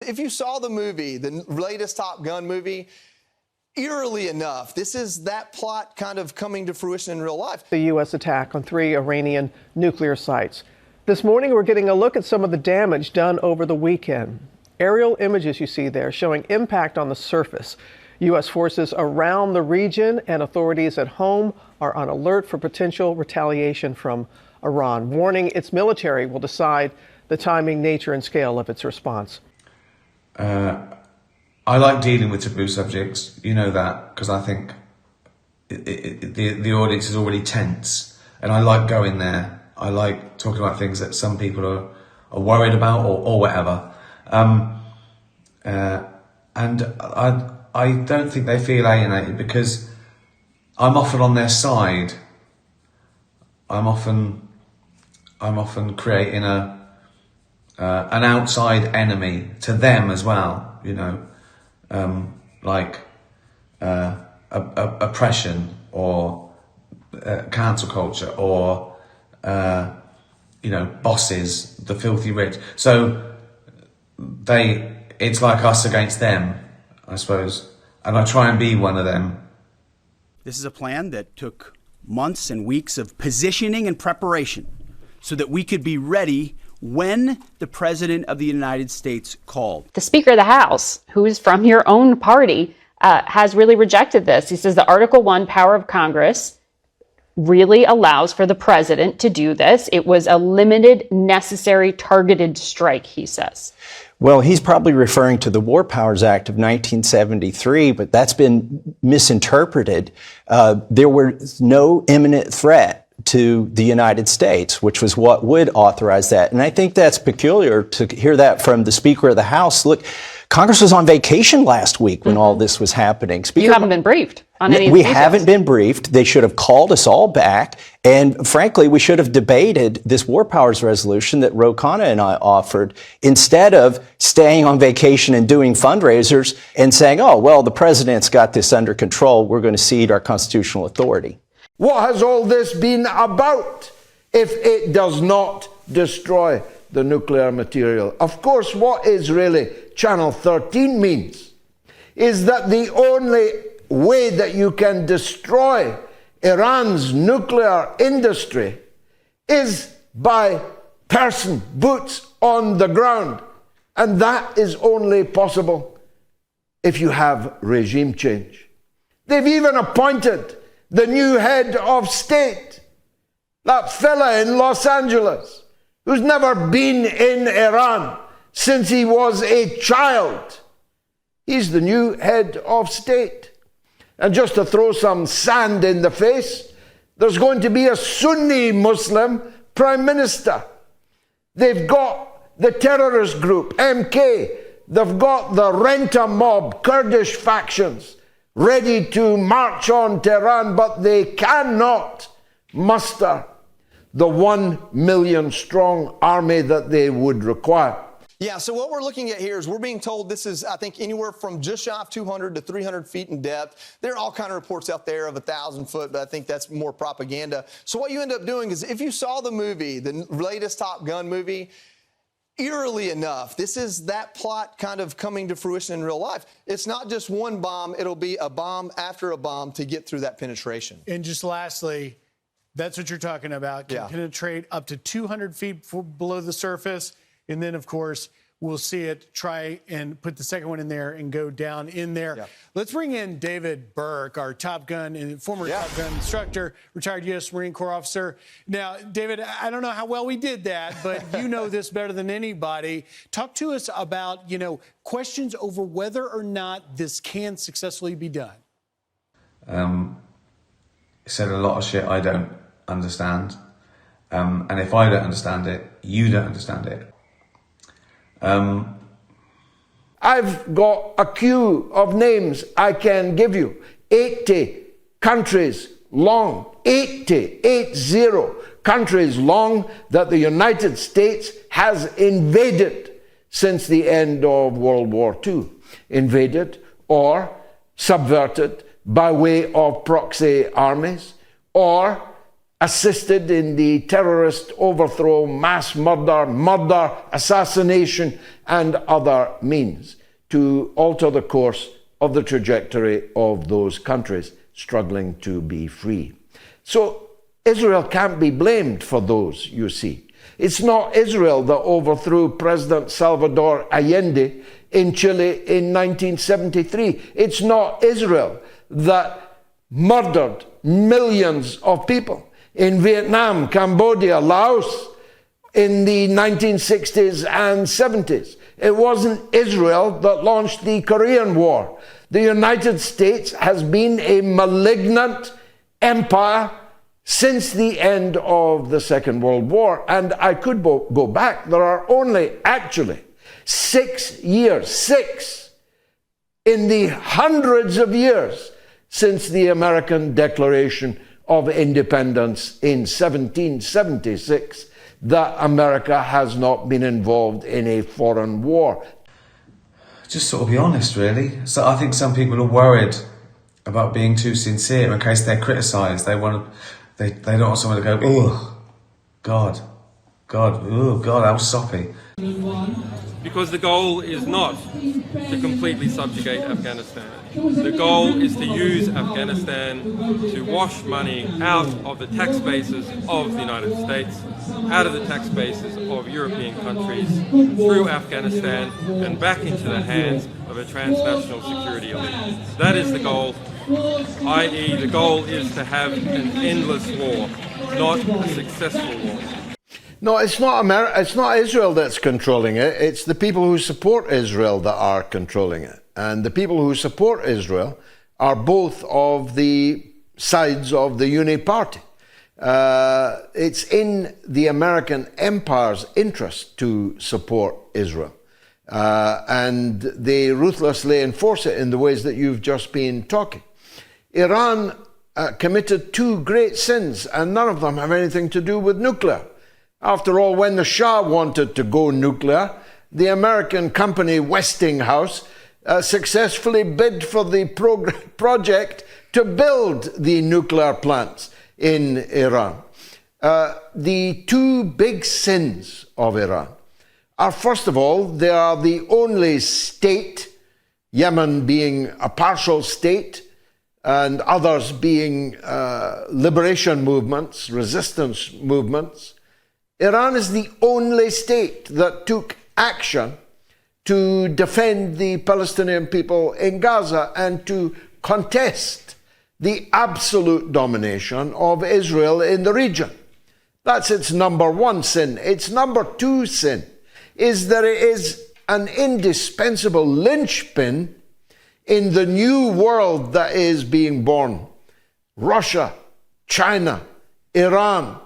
if you saw the movie, the latest Top Gun movie, eerily enough, this is that plot kind of coming to fruition in real life. The U.S. attack on 3 Iranian nuclear sites. This morning, we're getting a look at some of the damage done over the weekend. Aerial images you see there showing impact on the surface. U.S. forces around the region and authorities at home are on alert for potential retaliation from Iran, warning its military will decide the timing, nature, and scale of its response. I like dealing with taboo subjects, you know that, because I think the audience is already tense, and I like going there. I like talking about things that some people are worried about or whatever. And I don't think they feel alienated because I'm often on their side. I'm often creating an outside enemy to them as well, you know, like oppression or cancel culture or you know, bosses, the filthy rich. So it's like us against them, I suppose, and I try and be one of them. This is a plan that took months and weeks of positioning and preparation so that we could be ready when the President of the United States called. The Speaker of the House, who is from your own party, has really rejected this. He says the Article 1 power of Congress really allows for the president to do this. It was a limited, necessary, targeted strike, he says. Well, he's probably referring to the War Powers Act of 1973, but that's been misinterpreted. There was no imminent threat to the United States, which was what would authorize that. And I think that's peculiar to hear that from the Speaker of the House. Look, Congress was on vacation last week when all this was happening. You haven't been briefed on any of We the details. haven't been briefed. They should have called us all back. And frankly, we should have debated this War Powers resolution that Ro Khanna and I offered instead of staying on vacation and doing fundraisers and saying, oh, well, the president's got this under control. We're going to cede our constitutional authority. What has all this been about if it does not destroy the nuclear material? Of course, what Israeli Channel 13 means is that the only way that you can destroy Iran's nuclear industry is by person, boots on the ground. And that is only possible if you have regime change. They've even appointed the new head of state, that fella in Los Angeles, who's never been in Iran since he was a child. He's the new head of state. And just to throw some sand in the face, there's going to be a Sunni Muslim prime minister. They've got the terrorist group, MK. They've got the Renta mob, Kurdish factions, ready to march on Tehran, but they cannot muster the 1 million strong army that they would require. Yeah, so what we're looking at here is we're being told this is, I think, anywhere from just shy of 200 to 300 feet in depth. There are all kind of reports out there of 1,000 foot, but I think that's more propaganda. So what you end up doing is if you saw the movie, the latest Top Gun movie, eerily enough, this is that plot kind of coming to fruition in real life. It's not just one bomb. It'll be a bomb after a bomb to get through that penetration. And just lastly, that's what you're talking about. Can penetrate up to 200 feet below the surface. And then, of course, we'll see it try and put the second one in there and go down in there. Yeah. Let's bring in David Burke, our Top Gun and former Top Gun instructor, retired U.S. Marine Corps officer. Now, David, I don't know how well we did that, but you know this better than anybody. Talk to us about, you know, questions over whether or not this can successfully be done. He said a lot of shit I don't understand. And if I don't understand it, you don't understand it. I've got a queue of names I can give you. 80 countries long, 80 countries long that the United States has invaded since the end of World War II. Invaded or subverted by way of proxy armies or assisted in the terrorist overthrow, mass murder, assassination, and other means to alter the course of the trajectory of those countries struggling to be free. So Israel can't be blamed for those, you see. It's not Israel that overthrew President Salvador Allende in Chile in 1973. It's not Israel that murdered millions of people in Vietnam, Cambodia, Laos in the 1960s and 70s. It wasn't Israel that launched the Korean War. The United States has been a malignant empire since the end of the Second World War. And I could go back. There are only actually 6 years, in the hundreds of years since the American Declaration of Independence in 1776, that America has not been involved in a foreign war. Just sort of be honest, really. So I think some people are worried about being too sincere in case they're criticised. They don't want someone to go, oh, God, oh, God, how soppy. Because the goal is not to completely subjugate Afghanistan. The goal is to use Afghanistan to wash money out of the tax bases of the United States, out of the tax bases of European countries, through Afghanistan and back into the hands of a transnational security elite. That is the goal, i.e. the goal is to have an endless war, not a successful war. No, it's not Israel that's controlling it. It's the people who support Israel that are controlling it. And the people who support Israel are both of the sides of the Uni Party. It's in the American empire's interest to support Israel. And they ruthlessly enforce it in the ways that you've just been talking. Iran committed 2 great sins, and none of them have anything to do with nuclear. After all, when the Shah wanted to go nuclear, the American company Westinghouse successfully bid for the project to build the nuclear plants in Iran. The 2 big sins of Iran are, first of all, they are the only state, Yemen being a partial state, and others being liberation movements, resistance movements. Iran is the only state that took action to defend the Palestinian people in Gaza and to contest the absolute domination of Israel in the region. That's its number 1 sin. Its number 2 sin is that it is an indispensable linchpin in the new world that is being born. Russia, China, Iran,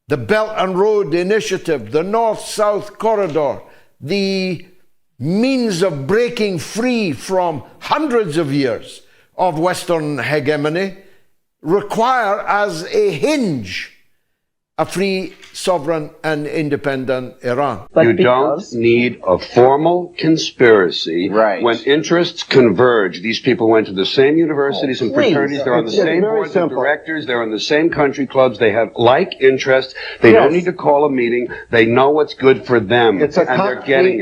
the Belt and Road Initiative, the North-South Corridor, the means of breaking free from hundreds of years of Western hegemony, require as a hinge a free, sovereign, and independent Iran. You don't need a formal conspiracy when interests converge. These people went to the same universities and fraternities. They're on the same boards of directors. They're in the same country clubs. They have like interests. They don't need to call a meeting. They know what's good for them, and they're getting it.